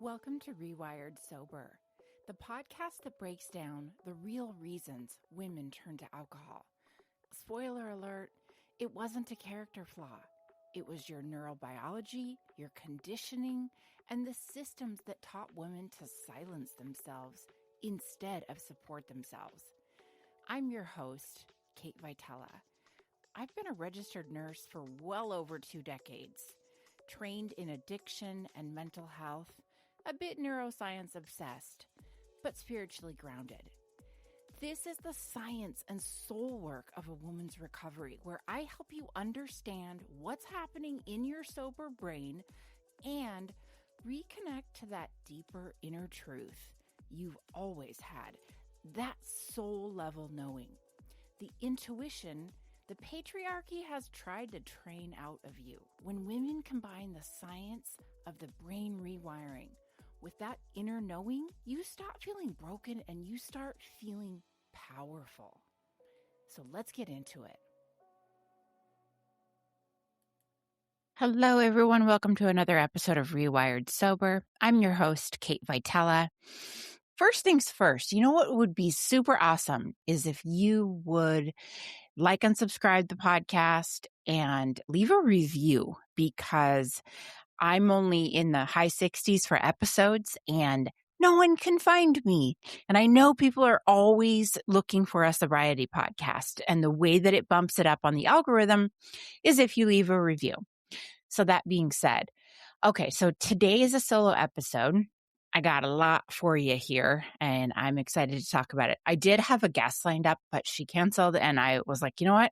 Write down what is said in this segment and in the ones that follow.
Welcome to Rewired Sober, the podcast that breaks down the real reasons women turn to alcohol. Spoiler alert, it wasn't a character flaw. It was your neurobiology, your conditioning, and the systems that taught women to silence themselves instead of support themselves. I'm your host, Kate Vitella. I've been a registered nurse for well over 2 decades, trained in addiction and mental health, a bit neuroscience obsessed, but spiritually grounded. This is the science and soul work of a woman's recovery, where I help you understand what's happening in your sober brain and reconnect to that deeper inner truth you've always had, that soul level knowing, the intuition the patriarchy has tried to train out of you. When women combine the science of the brain rewiring with that inner knowing, you stop feeling broken and you start feeling powerful. So let's get into it. Hello, everyone. Welcome to another episode of Rewired Sober. I'm your host, Kate Vitella. First things first, you know what would be super awesome is if you would like and subscribe the podcast and leave a review, because I'm only in the high 60s for episodes and no one can find me. And I know people are always looking for a sobriety podcast. And the way that it bumps it up on the algorithm is if you leave a review. So that being said, okay, so today is a solo episode. I got a lot for you here and I'm excited to talk about it. I did have a guest lined up, but she canceled and I was like, you know what?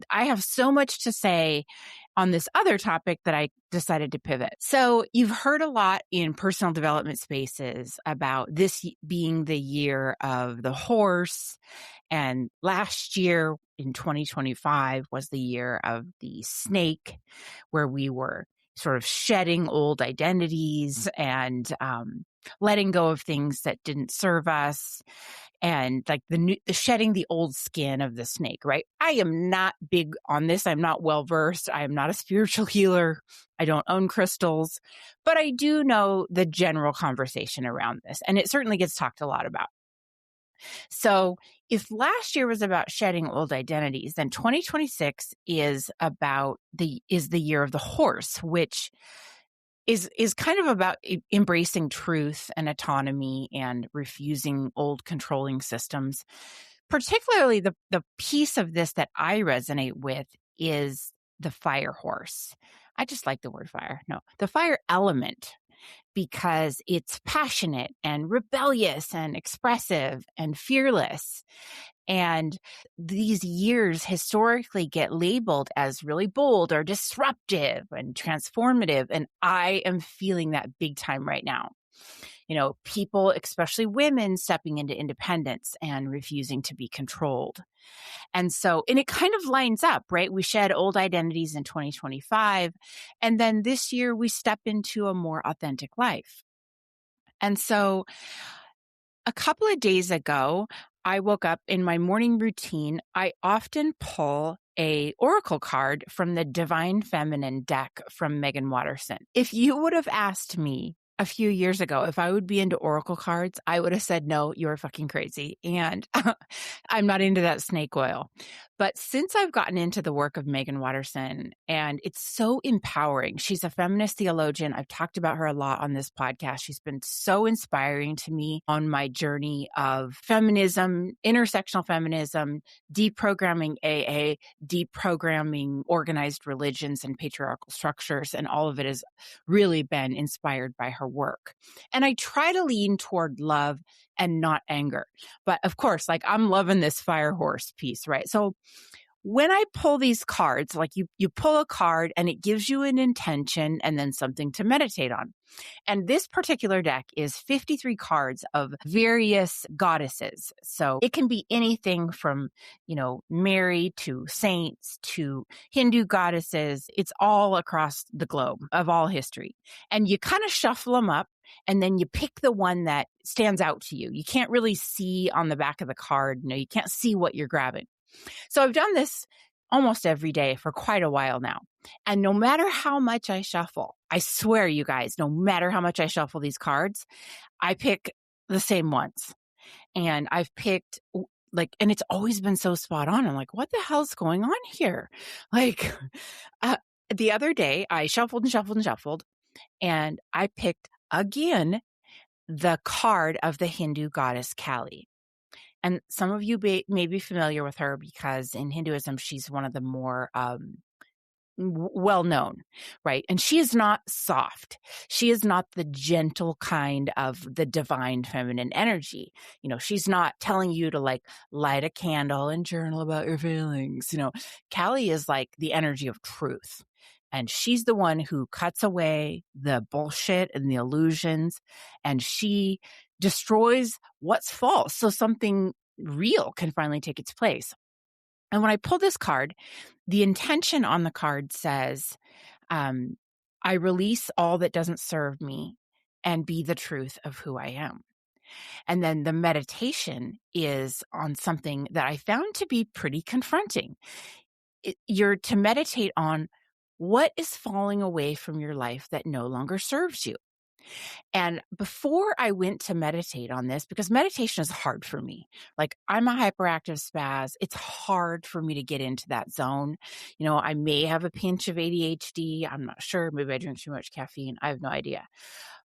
I have so much to say on this other topic that I decided to pivot. So you've heard a lot in personal development spaces about this being the year of the horse. And last year in 2025 was the year of the snake, where we were sort of shedding old identities and letting go of things that didn't serve us, and like the shedding the old skin of the snake, right? I am not big on this. I'm not well versed. I am not a spiritual healer. I don't own crystals, but I do know the general conversation around this, and it certainly gets talked a lot about. So if last year was about shedding old identities, then 2026 is the year of the horse, which is kind of about embracing truth and autonomy and refusing old controlling systems. Particularly the piece of this that I resonate with is the fire horse. I just like the word fire. No, the fire element, because it's passionate and rebellious and expressive and fearless. And these years historically get labeled as really bold or disruptive and transformative. And I am feeling that big time right now. You know, people, especially women, stepping into independence and refusing to be controlled. And it kind of lines up, right? We shed old identities in 2025. And then this year we step into a more authentic life. And so a couple of days ago, I woke up in my morning routine. I often pull a oracle card from the Divine Feminine deck from Meggan Watterson. If you would have asked me a few years ago if I would be into oracle cards, I would have said, no, you're fucking crazy. And I'm not into that snake oil. But since I've gotten into the work of Meggan Watterson, and it's so empowering. She's a feminist theologian. I've talked about her a lot on this podcast. She's been so inspiring to me on my journey of feminism, intersectional feminism, deprogramming AA, deprogramming organized religions and patriarchal structures. And all of it has really been inspired by her work. And I try to lean toward love and not anger. But of course, like, I'm loving this fire horse piece, right? So when I pull these cards, like you pull a card and it gives you an intention and then something to meditate on. And this particular deck is 53 cards of various goddesses. So it can be anything from, Mary to saints to Hindu goddesses. It's all across the globe of all history. And you kind of shuffle them up. And then you pick the one that stands out to you. You can't really see on the back of the card. You can't see what you're grabbing. So I've done this almost every day for quite a while now. And no matter how much I shuffle, I swear, you guys, no matter how much I shuffle these cards, I pick the same ones. And I've picked and it's always been so spot on. I'm like, what the hell's going on here? Like, uh, the other day I shuffled and shuffled and shuffled, and I picked again the card of the Hindu goddess Kali. And some of you may be familiar with her because in Hinduism, she's one of the more well known, right? And she is not soft. She is not the gentle kind of the divine feminine energy. She's not telling you to like light a candle and journal about your feelings. Kali is like the energy of truth. And she's the one who cuts away the bullshit and the illusions, and she destroys what's false so something real can finally take its place. And when I pull this card, the intention on the card says, I release all that doesn't serve me and be the truth of who I am. And then the meditation is on something that I found to be pretty confronting. You're to meditate on what is falling away from your life that no longer serves you. And before I went to meditate on this, because meditation is hard for me, like I'm a hyperactive spaz, it's hard for me to get into that zone. I may have a pinch of ADHD. I'm not sure. Maybe I drink too much caffeine. I have no idea.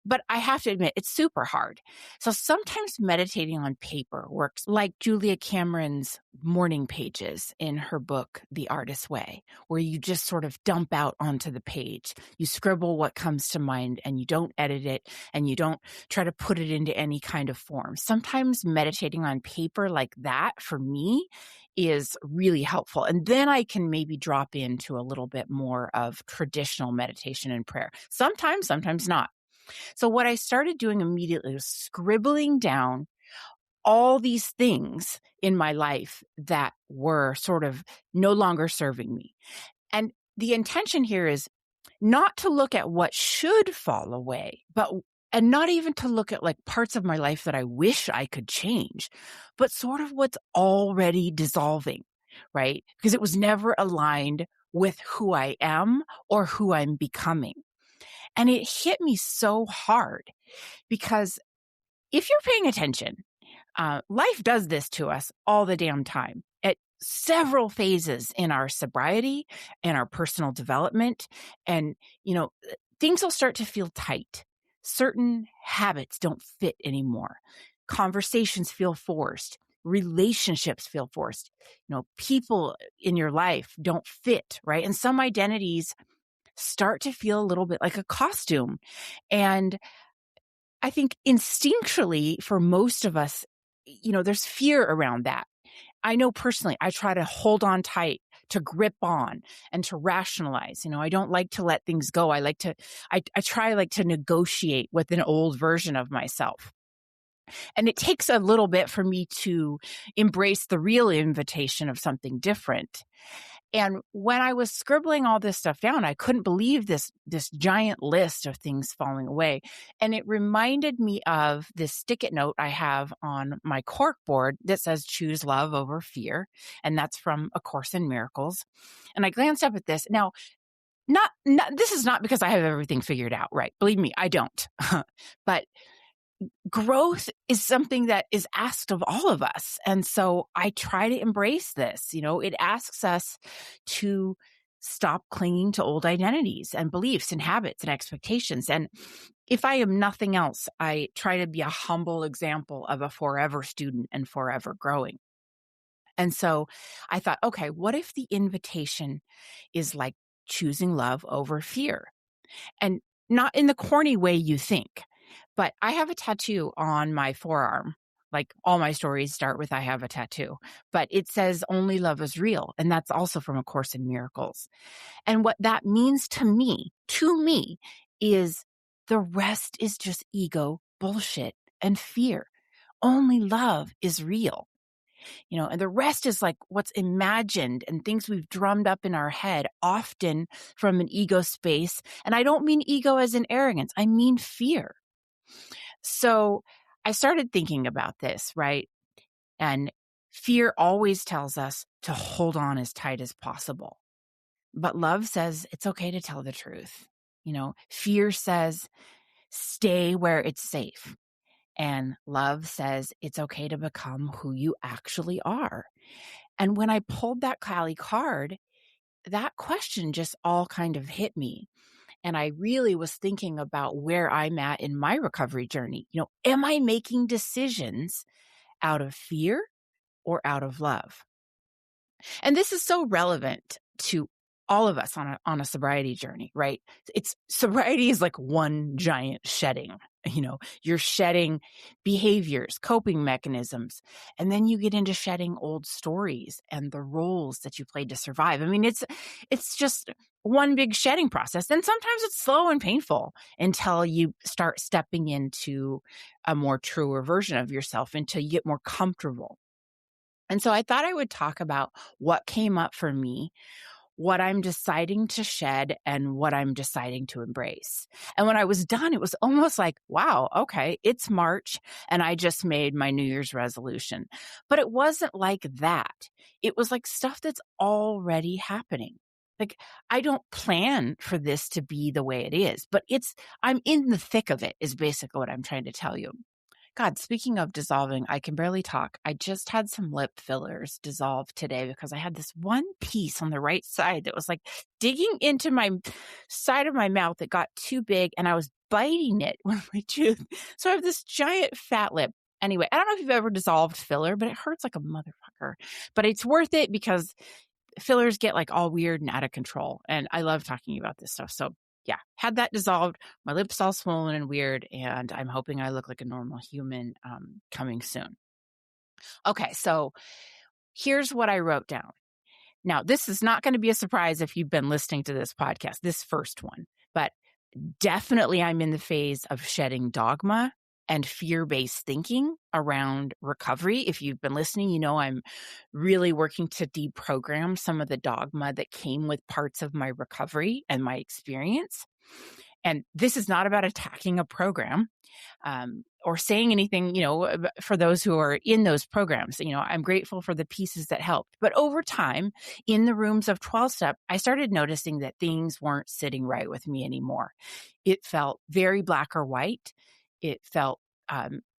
But I have to admit, it's super hard. So sometimes meditating on paper works, like Julia Cameron's morning pages in her book, The Artist's Way, where you just sort of dump out onto the page. You scribble what comes to mind and you don't edit it and you don't try to put it into any kind of form. Sometimes meditating on paper like that, for me, is really helpful. And then I can maybe drop into a little bit more of traditional meditation and prayer. Sometimes not. So what I started doing immediately was scribbling down all these things in my life that were sort of no longer serving me. And the intention here is not to look at what should fall away, and not even to look at like parts of my life that I wish I could change, but sort of what's already dissolving, right? Because it was never aligned with who I am or who I'm becoming. And it hit me so hard because if you're paying attention, life does this to us all the damn time at several phases in our sobriety and our personal development. And, things will start to feel tight. Certain habits don't fit anymore. Conversations feel forced. Relationships feel forced. People in your life don't fit, right? And some identities start to feel a little bit like a costume. And I think instinctually for most of us, there's fear around that. I know personally, I try to hold on tight, to grip on and to rationalize. I don't like to let things go. I try to negotiate with an old version of myself. And it takes a little bit for me to embrace the real invitation of something different. And when I was scribbling all this stuff down, I couldn't believe this giant list of things falling away. And it reminded me of this stick-it note I have on my cork board that says, choose love over fear. And that's from A Course in Miracles. And I glanced up at this. Now, this is not because I have everything figured out, right? Believe me, I don't. But growth is something that is asked of all of us. And so I try to embrace this. It asks us to stop clinging to old identities and beliefs and habits and expectations. And if I am nothing else, I try to be a humble example of a forever student and forever growing. And so I thought, okay, what if the invitation is like choosing love over fear? And not in the corny way you think. But I have a tattoo on my forearm. Like all my stories start with, I have a tattoo, but it says only love is real. And that's also from A Course in Miracles. And what that means to me, is the rest is just ego, bullshit, and fear. Only love is real. And the rest is like what's imagined and things we've drummed up in our head, often from an ego space. And I don't mean ego as in arrogance. I mean fear. So I started thinking about this, right? And Fear always tells us to hold on as tight as possible. But love says it's okay to tell the truth. Fear says stay where it's safe. And love says it's okay to become who you actually are. And when I pulled that Kali card, that question just all kind of hit me. And I really was thinking about where I'm at in my recovery journey. Am I making decisions out of fear or out of love? And this is so relevant to all of us on a sobriety journey, right? Sobriety is like one giant shedding. You're shedding behaviors, coping mechanisms, and then you get into shedding old stories and the roles that you played to survive. I mean, it's just one big shedding process. And sometimes it's slow and painful until you start stepping into a more truer version of yourself, until you get more comfortable. And so I thought I would talk about what came up for me, what I'm deciding to shed, and what I'm deciding to embrace. And when I was done, it was almost like, wow, okay, it's March and I just made my New Year's resolution. But it wasn't like that. It was like stuff that's already happening. Like, I don't plan for this to be the way it is, but I'm in the thick of it, is basically what I'm trying to tell you. God, speaking of dissolving, I can barely talk. I just had some lip fillers dissolve today because I had this one piece on the right side that was like digging into my side of my mouth that got too big, and I was biting it with my tooth. So I have this giant fat lip. Anyway, I don't know if you've ever dissolved filler, but it hurts like a motherfucker. But it's worth it because fillers get like all weird and out of control. And I love talking about this stuff. So yeah, had that dissolved. My lips all swollen and weird, and I'm hoping I look like a normal human coming soon. Okay, so here's what I wrote down. Now, this is not going to be a surprise if you've been listening to this podcast, this first one, but definitely I'm in the phase of shedding dogma and fear-based thinking around recovery. If you've been listening, I'm really working to deprogram some of the dogma that came with parts of my recovery and my experience. And this is not about attacking a program or saying anything, for those who are in those programs. I'm grateful for the pieces that helped. But over time, in the rooms of 12-step, I started noticing that things weren't sitting right with me anymore. It felt very black or white. It felt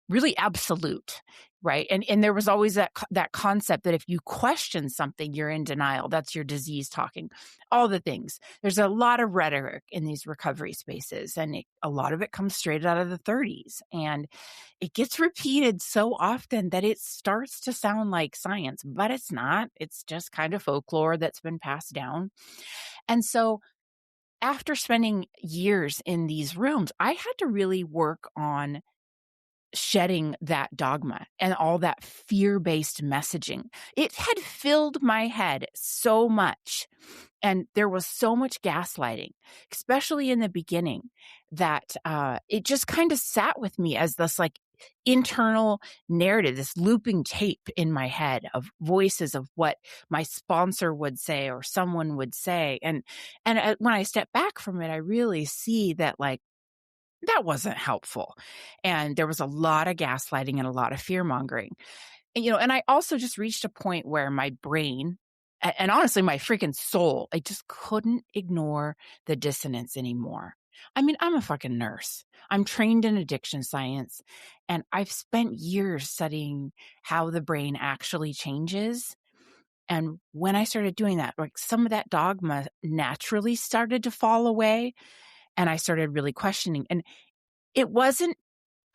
really absolute, right? And there was always that concept that if you question something, you're in denial. That's your disease talking. All the things. There's a lot of rhetoric in these recovery spaces, and a lot of it comes straight out of the 30s. And it gets repeated so often that it starts to sound like science, but it's not. It's just kind of folklore that's been passed down. And so after spending years in these rooms, I had to really work on shedding that dogma and all that fear-based messaging. It had filled my head so much. And there was so much gaslighting, especially in the beginning, that it just kind of sat with me as this like internal narrative, this looping tape in my head of voices of what my sponsor would say or someone would say. And when I step back from it, I really see that like, that wasn't helpful. And there was a lot of gaslighting and a lot of fear mongering. And I also just reached a point where my brain and honestly, my freaking soul, I just couldn't ignore the dissonance anymore. I mean, I'm a fucking nurse. I'm trained in addiction science, and I've spent years studying how the brain actually changes. And when I started doing that, like some of that dogma naturally started to fall away. And I started really questioning. And it wasn't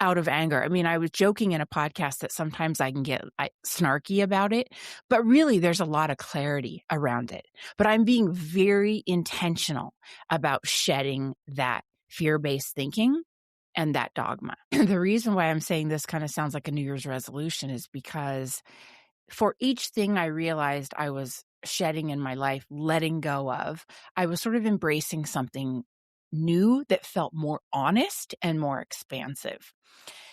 out of anger. I mean, I was joking in a podcast that sometimes I can get snarky about it, but really there's a lot of clarity around it. But I'm being very intentional about shedding that fear-based thinking and that dogma. And the reason why I'm saying this kind of sounds like a New Year's resolution is because for each thing I realized I was shedding in my life, letting go of, I was sort of embracing something new that felt more honest and more expansive.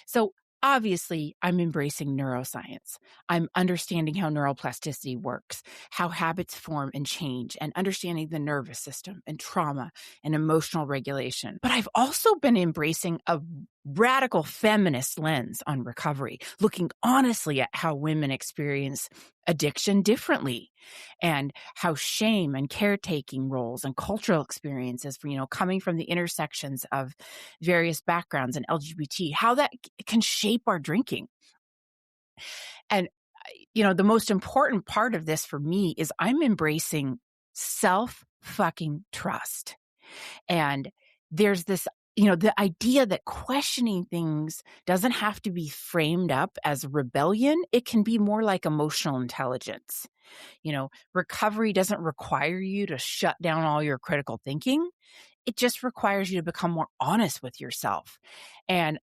So obviously, I'm embracing neuroscience. I'm understanding how neuroplasticity works, how habits form and change, and understanding the nervous system and trauma and emotional regulation. But I've also been embracing a radical feminist lens on recovery, looking honestly at how women experience addiction differently and how shame and caretaking roles and cultural experiences, coming from the intersections of various backgrounds and LGBT, how that can shape our drinking. And, the most important part of this for me is I'm embracing self-fucking trust. And there's this, the idea that questioning things doesn't have to be framed up as rebellion. It can be more like emotional intelligence. Recovery doesn't require you to shut down all your critical thinking. It just requires you to become more honest with yourself. And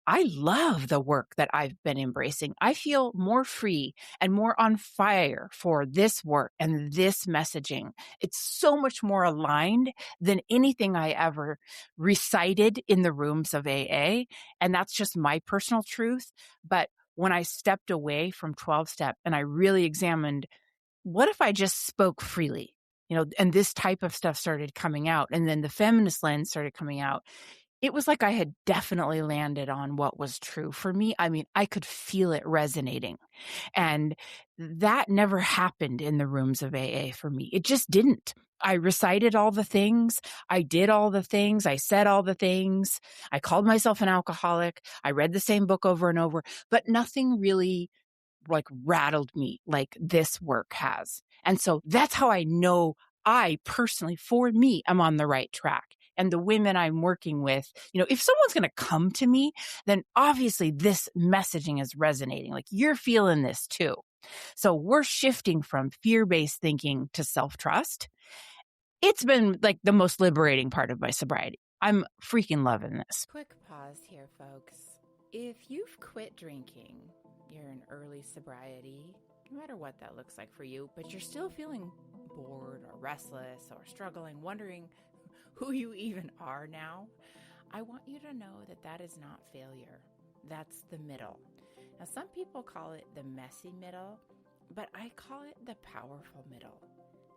I love the work that I've been embracing. I feel more free and more on fire for this work and this messaging. It's so much more aligned than anything I ever recited in the rooms of AA. And that's just my personal truth. But when I stepped away from 12-step and I really examined, what if I just spoke freely? And this type of stuff started coming out. And then the feminist lens started coming out. It was like I had definitely landed on what was true for me. I mean, I could feel it resonating. And that never happened in the rooms of AA for me. It just didn't. I recited all the things. I did all the things. I said all the things. I called myself an alcoholic. I read the same book over and over, but nothing really rattled me like this work has. And so that's how I know I personally, for me, I'm on the right track. And the women I'm working with, if someone's going to come to me, then obviously this messaging is resonating. Like, you're feeling this too. So we're shifting from fear-based thinking to self-trust. It's been like the most liberating part of my sobriety. I'm freaking loving this. Quick pause here, folks. If you've quit drinking, you're in early sobriety, no matter what that looks like for you, but you're still feeling bored or restless or struggling, wondering who you even are now, I want you to know that that is not failure. That's the middle. Now, some people call it the messy middle, but I call it the powerful middle.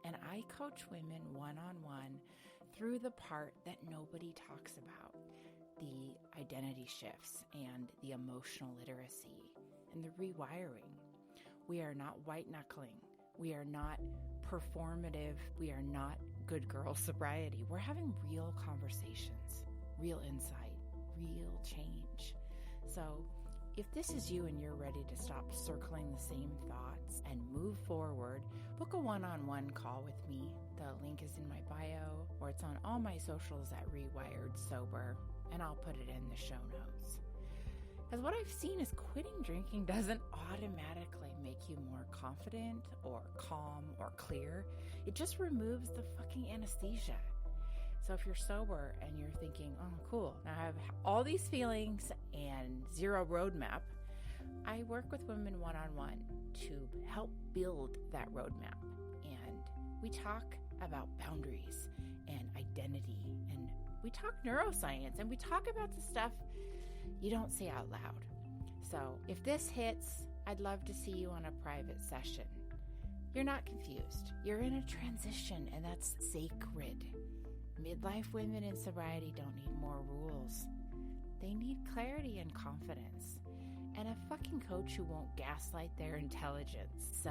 And I coach women one-on-one through the part that nobody talks about, the identity shifts and the emotional literacy and the rewiring. We are not white-knuckling. We are not performative. We are not good girl sobriety. We're having real conversations, real insight, real change. So if this is you and you're ready to stop circling the same thoughts and move forward, book a one-on-one call with me. The link is in my bio, or it's on all my socials at Rewired Sober, and I'll put it in the show notes. Because what I've seen is quitting drinking doesn't automatically make you more confident or calm or clear. It just removes the fucking anesthesia. So if you're sober and you're thinking, oh, cool, now I have all these feelings and zero roadmap, I work with women one-on-one to help build that roadmap. And we talk about boundaries and identity, and we talk neuroscience, and we talk about the stuff you don't say out loud. So if this hits, I'd love to see you on a private session. You're not confused. You're in a transition, and that's sacred. Midlife women in sobriety don't need more rules. They need clarity and confidence, and a fucking coach who won't gaslight their intelligence. So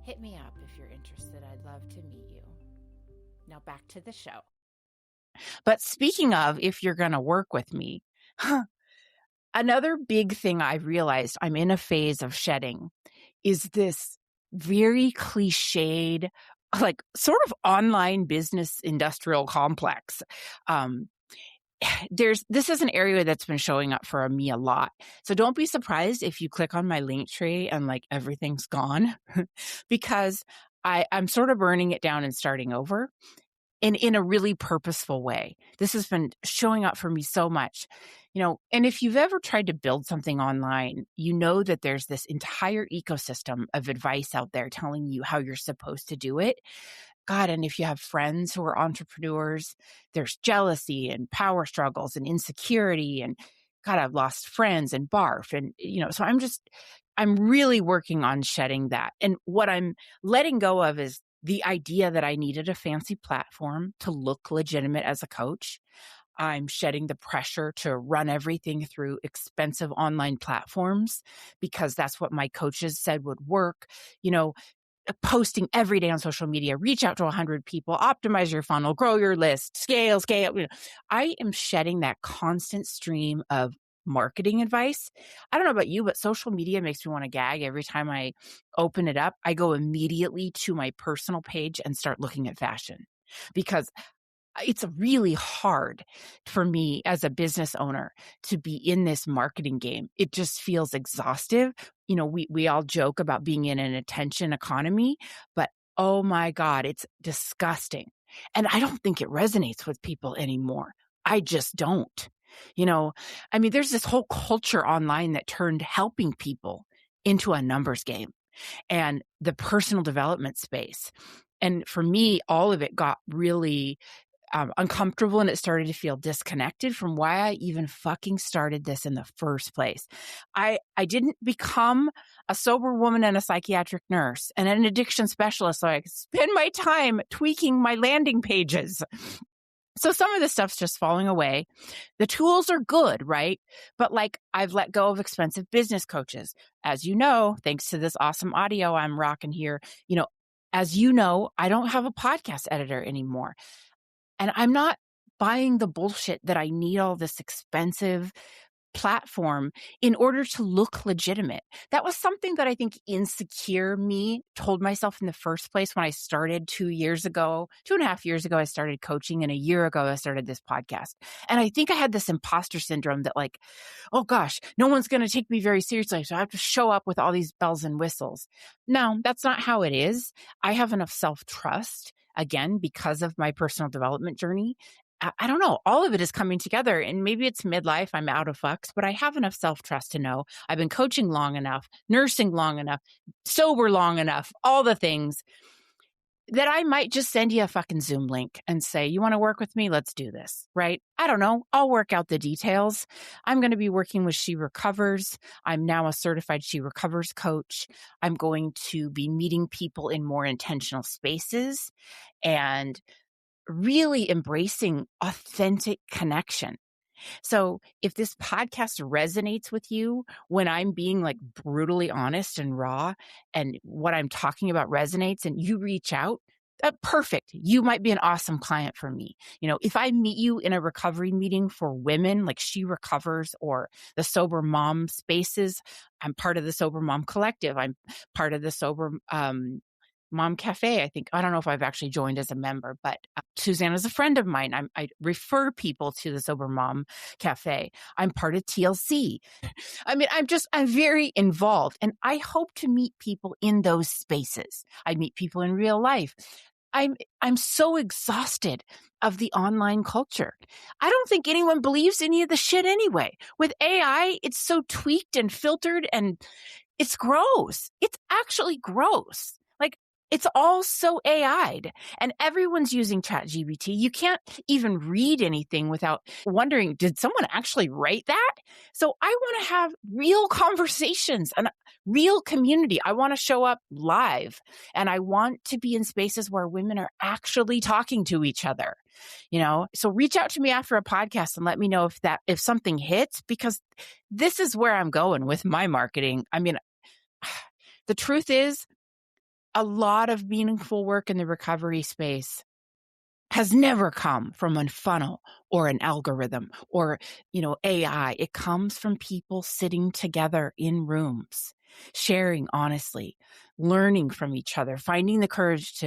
hit me up if you're interested. I'd love to meet you. Now back to the show. But speaking of, if you're going to work with me, another big thing I've realized I'm in a phase of shedding is this very cliched, sort of online business industrial complex. This is an area that's been showing up for me a lot. So don't be surprised if you click on my link tree and everything's gone because I'm sort of burning it down and starting over. In a really purposeful way. This has been showing up for me so much, and if you've ever tried to build something online, you know that there's this entire ecosystem of advice out there telling you how you're supposed to do it. God, and if you have friends who are entrepreneurs, there's jealousy and power struggles and insecurity and God, I've lost friends and barf. And, so I'm really working on shedding that. And what I'm letting go of is the idea that I needed a fancy platform to look legitimate as a coach. I'm shedding the pressure to run everything through expensive online platforms because that's what my coaches said would work. You know, posting every day on social media, reach out to 100 people, optimize your funnel, grow your list, scale. I am shedding that constant stream of marketing advice. I don't know about you, but social media makes me want to gag every time I open it up. I go immediately to my personal page and start looking at fashion because it's really hard for me as a business owner to be in this marketing game. It just feels exhaustive. You know, we all joke about being in an attention economy, but oh my God, it's disgusting. And I don't think it resonates with people anymore. I just don't. You know, I mean, there's this whole culture online that turned helping people into a numbers game and the personal development space. And for me, all of it got really uncomfortable, and it started to feel disconnected from why I even fucking started this in the first place. I didn't become a sober woman and a psychiatric nurse and an addiction specialist so I could spend my time tweaking my landing pages. So some of this stuff's just falling away. The tools are good, right? But like I've let go of expensive business coaches. As you know, thanks to this awesome audio I'm rocking here, as you know, I don't have a podcast editor anymore. And I'm not buying the bullshit that I need all this expensive platform in order to look legitimate. That was something that I think insecure me told myself in the first place when I started 2.5 years ago, I started coaching, and a year ago, I started this podcast. And I think I had this imposter syndrome that like, oh gosh, no one's going to take me very seriously. So I have to show up with all these bells and whistles. No, that's not how it is. I have enough self-trust, again, because of my personal development journey. I don't know. All of it is coming together, and maybe it's midlife. I'm out of fucks, but I have enough self-trust to know I've been coaching long enough, nursing long enough, sober long enough, all the things that I might just send you a fucking Zoom link and say, you want to work with me? Let's do this, right? I don't know. I'll work out the details. I'm going to be working with She Recovers. I'm now a certified She Recovers coach. I'm going to be meeting people in more intentional spaces and really embracing authentic connection. So if this podcast resonates with you when I'm being like brutally honest and raw, and what I'm talking about resonates and you reach out, perfect. You might be an awesome client for me. If I meet you in a recovery meeting for women like She Recovers or the Sober Mom spaces, I'm part of the Sober Mom Collective. I'm part of the Sober Mom Cafe. I don't know if I've actually joined as a member, but Suzanne is a friend of mine. I refer people to the Sober Mom Cafe. I'm part of TLC. I mean, I'm very involved, and I hope to meet people in those spaces. I meet people in real life. I'm so exhausted of the online culture. I don't think anyone believes any of the shit anyway. With AI, it's so tweaked and filtered, and it's gross. It's actually gross. Like, it's all so AI'd, and everyone's using ChatGPT. You can't even read anything without wondering, did someone actually write that? So I want to have real conversations and real community. I want to show up live, and I want to be in spaces where women are actually talking to each other. So reach out to me after a podcast and let me know if something hits, because this is where I'm going with my marketing. I mean, the truth is, a lot of meaningful work in the recovery space has never come from a funnel or an algorithm or, AI. It comes from people sitting together in rooms, sharing honestly, learning from each other, finding the courage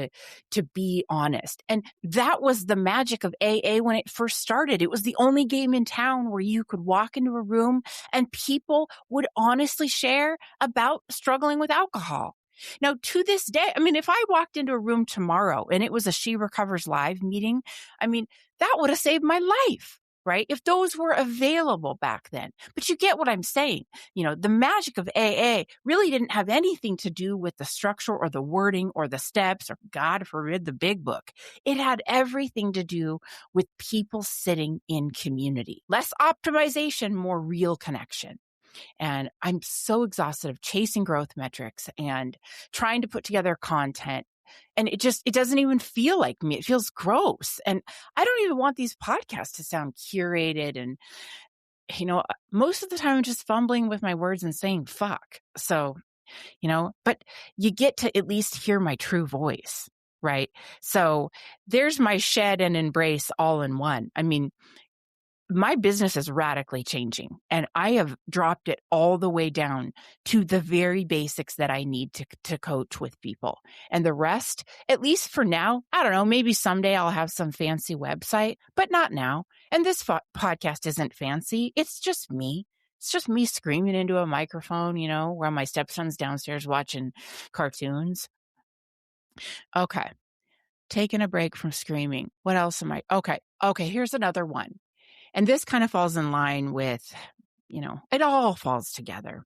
to be honest. And that was the magic of AA when it first started. It was the only game in town where you could walk into a room and people would honestly share about struggling with alcohol. Now, to this day, I mean, if I walked into a room tomorrow and it was a She Recovers live meeting, I mean, that would have saved my life, right? If those were available back then. But you get what I'm saying. The magic of AA really didn't have anything to do with the structure or the wording or the steps or, God forbid, the big book. It had everything to do with people sitting in community. Less optimization, more real connection. And I'm so exhausted of chasing growth metrics and trying to put together content And it doesn't even feel like me. It feels gross. And I don't even want these podcasts to sound curated. And, most of the time I'm just fumbling with my words and saying fuck. So, but you get to at least hear my true voice, right? So there's my shed and embrace all in one. I mean, my business is radically changing, and I have dropped it all the way down to the very basics that I need to coach with people. And the rest, at least for now, I don't know, maybe someday I'll have some fancy website, but not now. And this podcast isn't fancy. It's just me. It's just me screaming into a microphone, while my stepson's downstairs watching cartoons. Okay. Taking a break from screaming. What else am I? Okay. Here's another one. And this kind of falls in line with, it all falls together.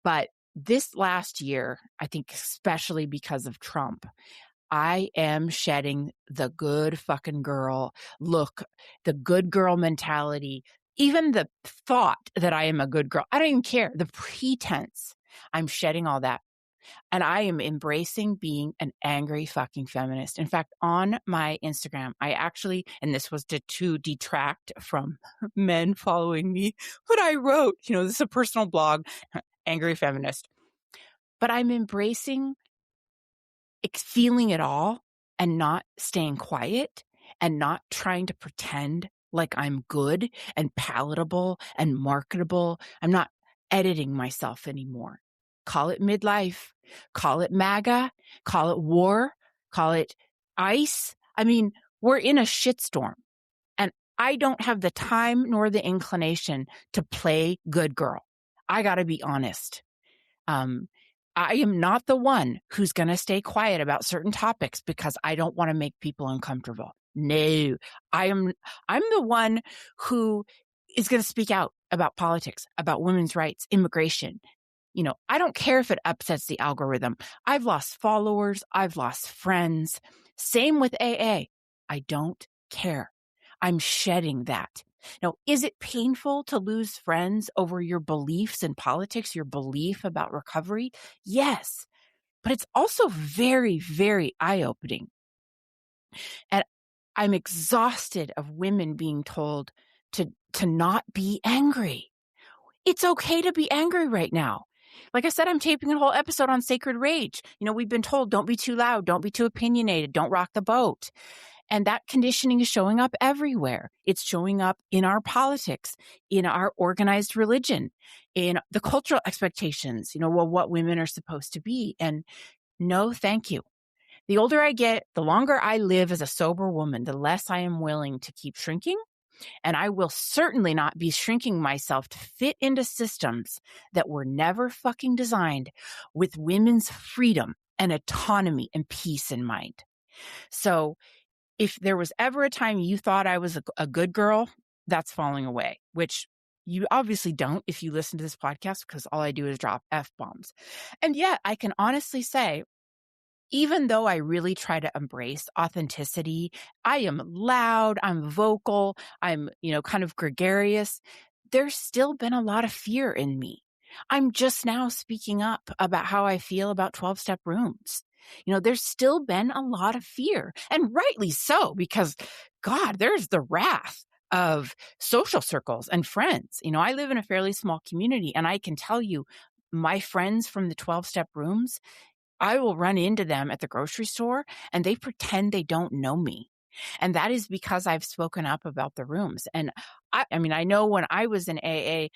But this last year, I think especially because of Trump, I am shedding the good fucking girl look, the good girl mentality, even the thought that I am a good girl. I don't even care. The pretense. I'm shedding all that. And I am embracing being an angry fucking feminist. In fact, on my Instagram, I actually, and this was to detract from men following me, but I wrote, this is a personal blog, angry feminist. But I'm embracing feeling it all and not staying quiet and not trying to pretend like I'm good and palatable and marketable. I'm not editing myself anymore. Call it midlife, call it MAGA, call it war, call it ICE. I mean, we're in a shitstorm, and I don't have the time nor the inclination to play good girl. I got to be honest. I am not the one who's going to stay quiet about certain topics because I don't want to make people uncomfortable. No, I'm the one who is going to speak out about politics, about women's rights, immigration. I don't care if it upsets the algorithm. I've lost followers. I've lost friends. Same with AA. I don't care. I'm shedding that. Now, is it painful to lose friends over your beliefs in politics, your belief about recovery? Yes, but it's also very, very eye-opening. And I'm exhausted of women being told to not be angry. It's okay to be angry right now. Like I said, I'm taping a whole episode on sacred rage. We've been told, don't be too loud, don't be too opinionated, don't rock the boat. And that conditioning is showing up everywhere. It's showing up in our politics, in our organized religion, in the cultural expectations, what women are supposed to be. And no, thank you. The older I get, the longer I live as a sober woman, the less I am willing to keep shrinking. And I will certainly not be shrinking myself to fit into systems that were never fucking designed with women's freedom and autonomy and peace in mind. So if there was ever a time you thought I was a good girl, that's falling away, which you obviously don't if you listen to this podcast, because all I do is drop F-bombs. And yet I can honestly say, even though I really try to embrace authenticity, I am loud, I'm vocal, I'm, kind of gregarious, there's still been a lot of fear in me. I'm just now speaking up about how I feel about 12-step rooms. There's still been a lot of fear, and rightly so, because God, there's the wrath of social circles and friends. I live in a fairly small community, and I can tell you, my friends from the 12-step rooms, I will run into them at the grocery store and they pretend they don't know me. And that is because I've spoken up about the rooms. And I know when I was in AA,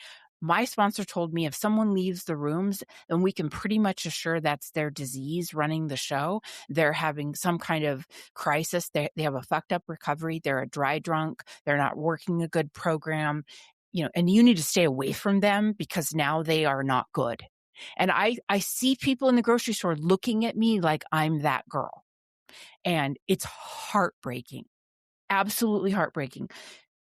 my sponsor told me if someone leaves the rooms, then we can pretty much assure that's their disease running the show. They're having some kind of crisis. They have a fucked up recovery. They're a dry drunk. They're not working a good program, and you need to stay away from them because now they are not good. And I see people in the grocery store looking at me like I'm that girl. And it's heartbreaking, absolutely heartbreaking.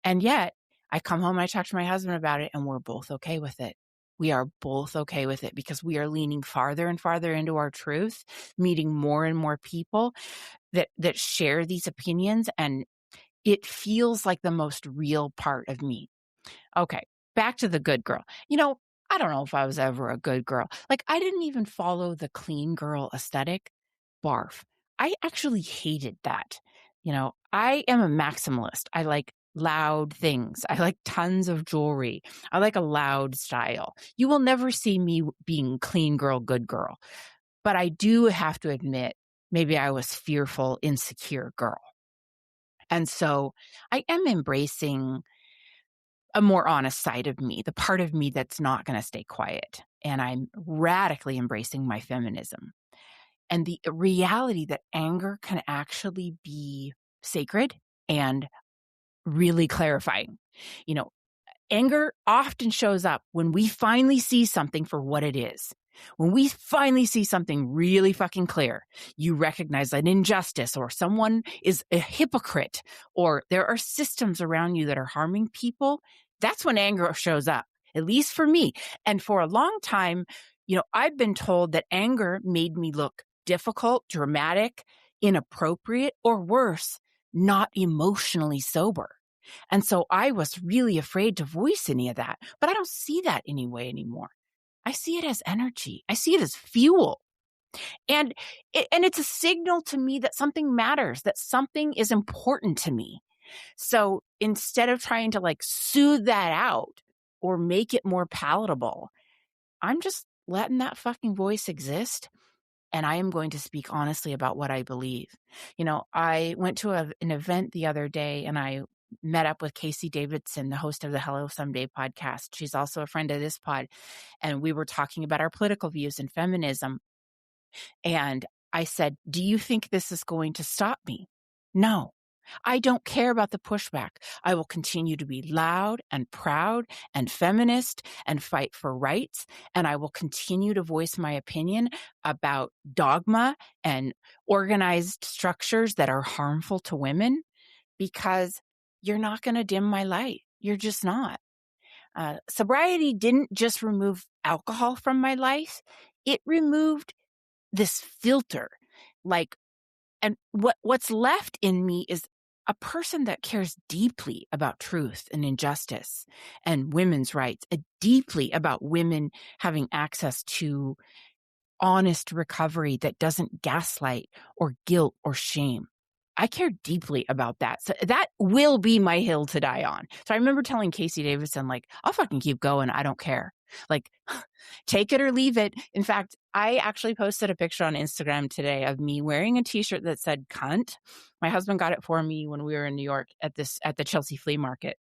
And yet I come home and I talk to my husband about it, and we're both okay with it. We are both okay with it because we are leaning farther and farther into our truth, meeting more and more people that share these opinions. And it feels like the most real part of me. Okay, back to the good girl. I don't know if I was ever a good girl. Like, I didn't even follow the clean girl aesthetic. Barf. I actually hated that. I am a maximalist. I like loud things. I like tons of jewelry. I like a loud style. You will never see me being clean girl, good girl. But I do have to admit, maybe I was fearful, insecure girl. And so I am embracing a more honest side of me, the part of me that's not going to stay quiet. And I'm radically embracing my feminism and the reality that anger can actually be sacred and really clarifying. You know, Anger often shows up when we finally see something for what it is. When we finally see something really fucking clear, you recognize an injustice or someone is a hypocrite or there are systems around you that are harming people. That's when anger shows up, at least for me. And for a long time, I've been told that anger made me look difficult, dramatic, inappropriate, or worse, not emotionally sober. And so I was really afraid to voice any of that, but I don't see that anyway anymore. I see it as energy. I see it as fuel. And it's a signal to me that something matters, that something is important to me. So instead of trying to soothe that out or make it more palatable, I'm just letting that fucking voice exist. And I am going to speak honestly about what I believe. I went to an event the other day and I met up with Casey Davidson, the host of the Hello Someday podcast. She's also a friend of this pod. And we were talking about our political views and feminism. And I said, do you think this is going to stop me? No. I don't care about the pushback. I will continue to be loud and proud and feminist and fight for rights. And I will continue to voice my opinion about dogma and organized structures that are harmful to women, because you're not going to dim my light. You're just not. Sobriety didn't just remove alcohol from my life. It removed this filter. And what's left in me is a person that cares deeply about truth and injustice and women's rights, deeply about women having access to honest recovery that doesn't gaslight or guilt or shame. I care deeply about that. So that will be my hill to die on. So I remember telling Casey Davidson, I'll fucking keep going. I don't care. Take it or leave it. In fact, I actually posted a picture on Instagram today of me wearing a t-shirt that said cunt. My husband got it for me when we were in New York at the Chelsea flea market.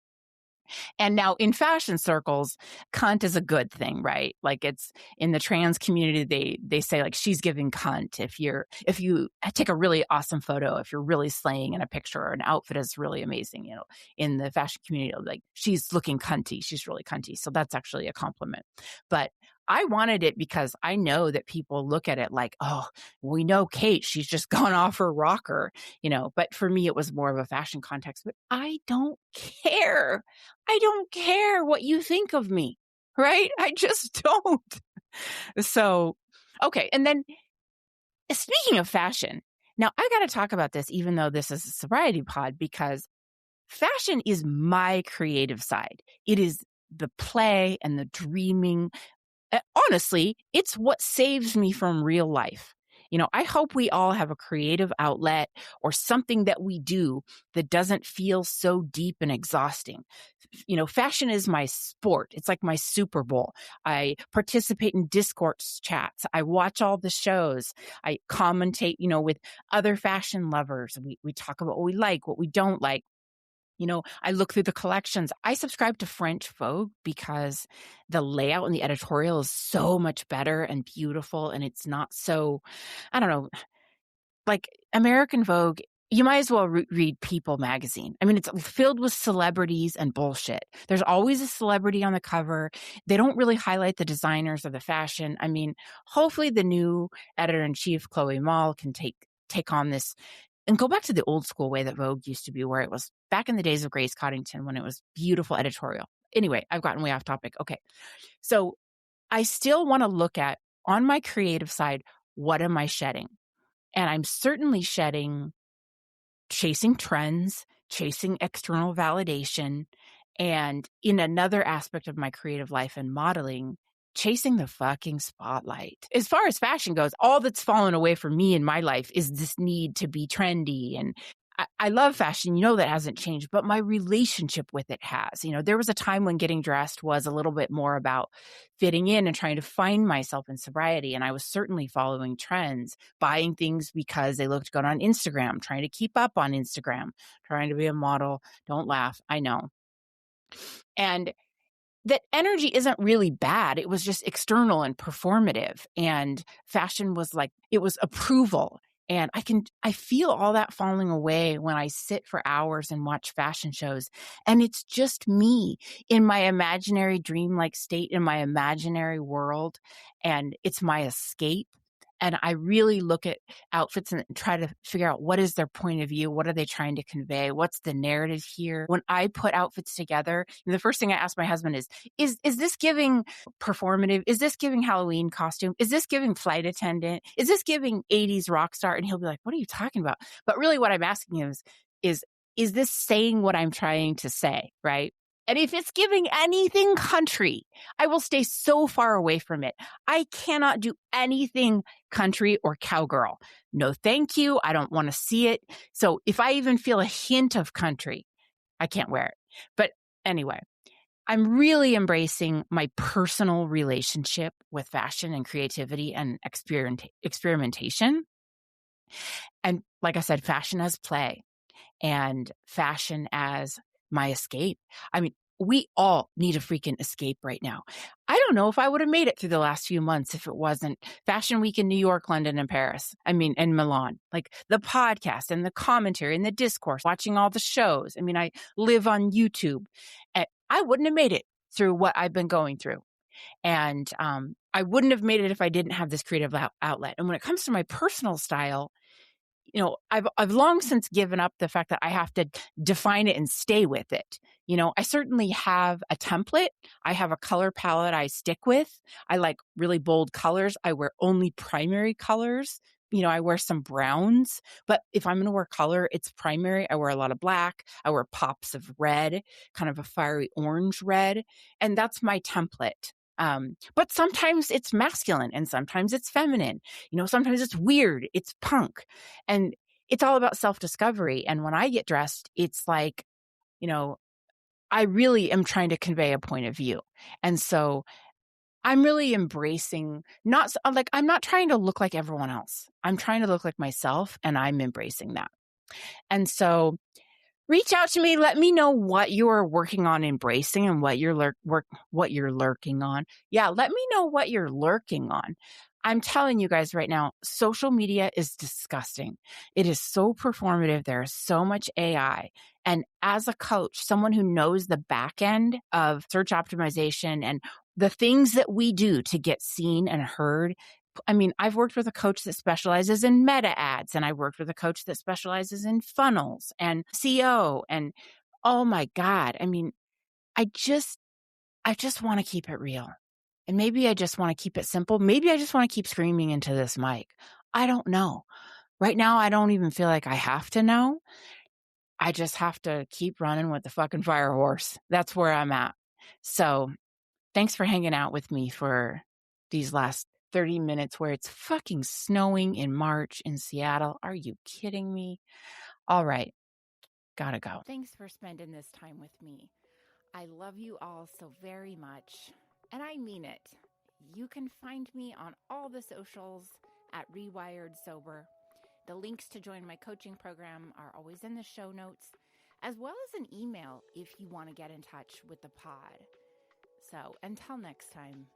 And now in fashion circles, cunt is a good thing, right? It's in the trans community, they say she's giving cunt. If you take a really awesome photo, if you're really slaying in a picture or an outfit is really amazing, in the fashion community, she's looking cunty. She's really cunty. So that's actually a compliment. But I wanted it because I know that people look at it oh, we know Kate, she's just gone off her rocker, but for me, it was more of a fashion context. But I don't care. I don't care what you think of me, right? I just don't. So, okay. And then speaking of fashion, now I got to talk about this, even though this is a sobriety pod, because fashion is my creative side. It is the play and the dreaming. Honestly, it's what saves me from real life. I hope we all have a creative outlet or something that we do that doesn't feel so deep and exhausting. Fashion is my sport. It's like my Super Bowl. I participate in discourse chats. I watch all the shows. I commentate, with other fashion lovers. We talk about what we like, what we don't like. I look through the collections. I subscribe to French Vogue because the layout and the editorial is so much better and beautiful. And it's not so, I don't know, American Vogue. You might as well read People magazine. I mean, it's filled with celebrities and bullshit. There's always a celebrity on the cover. They don't really highlight the designers or the fashion. I mean, hopefully the new editor-in-chief, Chloe Mall, can take on this and go back to the old school way that Vogue used to be, where it was back in the days of Grace Coddington when it was beautiful editorial. Anyway, I've gotten way off topic. Okay. So I still want to look at, on my creative side, what am I shedding? And I'm certainly shedding chasing trends, chasing external validation. And in another aspect of my creative life and modeling, chasing the fucking spotlight. As far as fashion goes, all that's fallen away from me in my life is this need to be trendy. And I love fashion, that hasn't changed, but my relationship with it has. There was a time when getting dressed was a little bit more about fitting in and trying to find myself in sobriety. And I was certainly following trends, buying things because they looked good on Instagram, trying to keep up on Instagram, trying to be a model. Don't laugh. I know. And that energy isn't really bad. It was just external and performative. And fashion was like, it was approval. And I feel all that falling away when I sit for hours and watch fashion shows. And it's just me in my imaginary dreamlike state, in my imaginary world. And it's my escape. And I really look at outfits and try to figure out what is their point of view? What are they trying to convey? What's the narrative here? When I put outfits together, the first thing I ask my husband is this giving performative? Is this giving Halloween costume? Is this giving flight attendant? Is this giving 80s rock star? And he'll be like, what are you talking about? But really what I'm asking him is this saying what I'm trying to say, right? And if it's giving anything country, I will stay so far away from it. I cannot do anything country or cowgirl. No, thank you. I don't want to see it. So if I even feel a hint of country, I can't wear it. But anyway, I'm really embracing my personal relationship with fashion and creativity and experimentation. And like I said, fashion as play and fashion as my escape. I mean, we all need a freaking escape right now. I don't know if I would have made it through the last few months if it wasn't Fashion Week in New York, London, and Paris. I mean, and Milan. Like the podcast and the commentary and the discourse, watching all the shows. I mean, I live on YouTube. And I wouldn't have made it through what I've been going through. And I wouldn't have made it if I didn't have this creative outlet. And when it comes to my personal style, I've long since given up the fact that I have to define it and stay with it. I certainly have a template. I have a color palette I stick with. I like really bold colors. I wear only primary colors. I wear some browns, but if I'm going to wear color, it's primary. I wear a lot of black. I wear pops of red, kind of a fiery orange red. And that's my template. But sometimes it's masculine and sometimes it's feminine. Sometimes it's weird. It's punk. And it's all about self-discovery. And when I get dressed, it's like, I really am trying to convey a point of view. And so I'm really embracing, I'm not trying to look like everyone else. I'm trying to look like myself, and I'm embracing that. And so reach out to me. Let me know what you are working on embracing and what you're lurking on. Yeah, let me know what you're lurking on. I'm telling you guys right now, social media is disgusting. It is so performative. There is so much AI. And as a coach, someone who knows the back end of search optimization and the things that we do to get seen and heard. I mean, I've worked with a coach that specializes in meta ads, and I worked with a coach that specializes in funnels and SEO. And oh my God, I mean, I just want to keep it real. And maybe I just want to keep it simple. Maybe I just want to keep screaming into this mic. I don't know. Right now, I don't even feel like I have to know. I just have to keep running with the fucking fire horse. That's where I'm at. So thanks for hanging out with me for these last 30 minutes where it's fucking snowing in March in Seattle. Are you kidding me? All right. Gotta go. Thanks for spending this time with me. I love you all so very much, and I mean it. You can find me on all the socials at Rewired Sober. The links to join my coaching program are always in the show notes, as well as an email if you want to get in touch with the pod. So until next time.